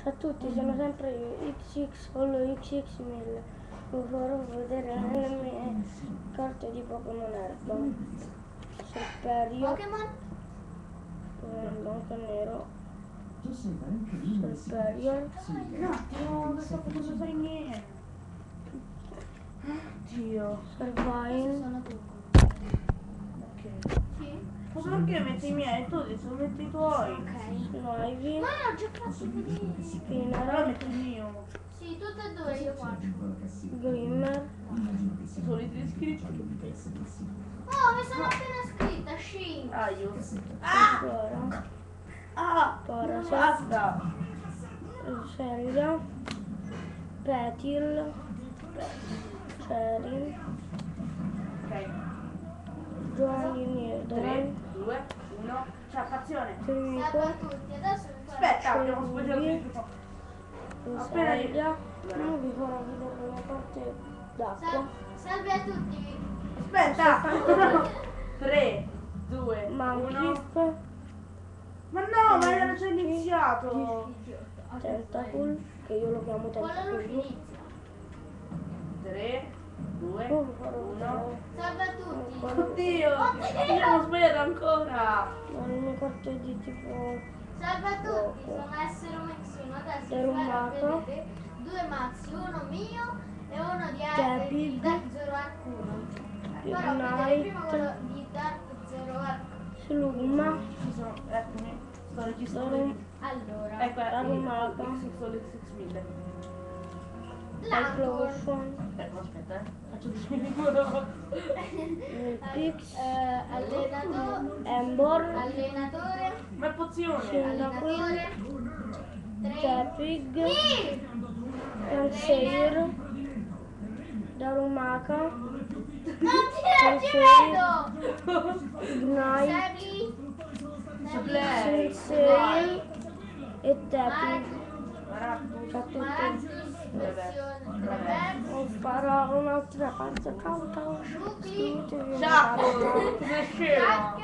Ciao a tutti, sono sempre io, XX, solo XX1000. Vi farò vedere le mie carte di Pokémon Erba. Serperio, Pokémon? Blanco Nero, Serperio, Un attimo, che sto facendo fare niente. Oddio. Servine, Sono tu. Ok. Sì? Ma perché metti i miei? Tu adesso metti i tuoi. Ok. Snivy, Ma l'ho già fatto vedere. Allora Spinner, metti il mio. Sì, tutte e due io faccio. Glimmer, Soliti iscritti. Oh, mi sono appena scritta, Shin. Ah, io. Flora, Ah! Parasect, Basta! Celia, Petil, Cherin, Ok. Johnny 3, Nidoran, 2, 1. Ciao, fazione. Salve a Trico, tutti, adesso vi farò. Aspetta, abbiamo sbagliato il microfono. Appena io- Rosalia. Non vi farò vedere le mie carte d'acqua. Salve a tutti. Aspetta! 3, 2, 1. Mankip, Ma no, ma era già iniziato. Tentacool, che io lo chiamo Quello non Tentacool. finizia. 3, 2, Non vi farò 1. vedere Salve a tutti. Oddio! Io ho sbagliato ancora! le mie carte di tipo Salve a tutti, sono Essero Mexuno. Adesso vi Derumato. farò vedere due mazzi, uno mio e uno di Tepig. Dark Zero Arcuno. Farò vedere prima quello di Dark Zero Arcuno. Slugma, Eccomi, sto registrando. Allora, Ecco, La rumata. solo X1000. Lantur, Explosion, Aspetta, faccio distinguere. Pix, allenatore, Embor, Ma è pozione! allenatore, Tepig, Sì! Lanceir, Darumaka, Non ti credo! Ignite, Sabli, Sensei e Tepig. Maractus. Ciao a tutti. Maractus, versione reverse, Farò un'altra parte. Ciao ciao. Shuki, Iscrivetevi. Ciao! Come scemo!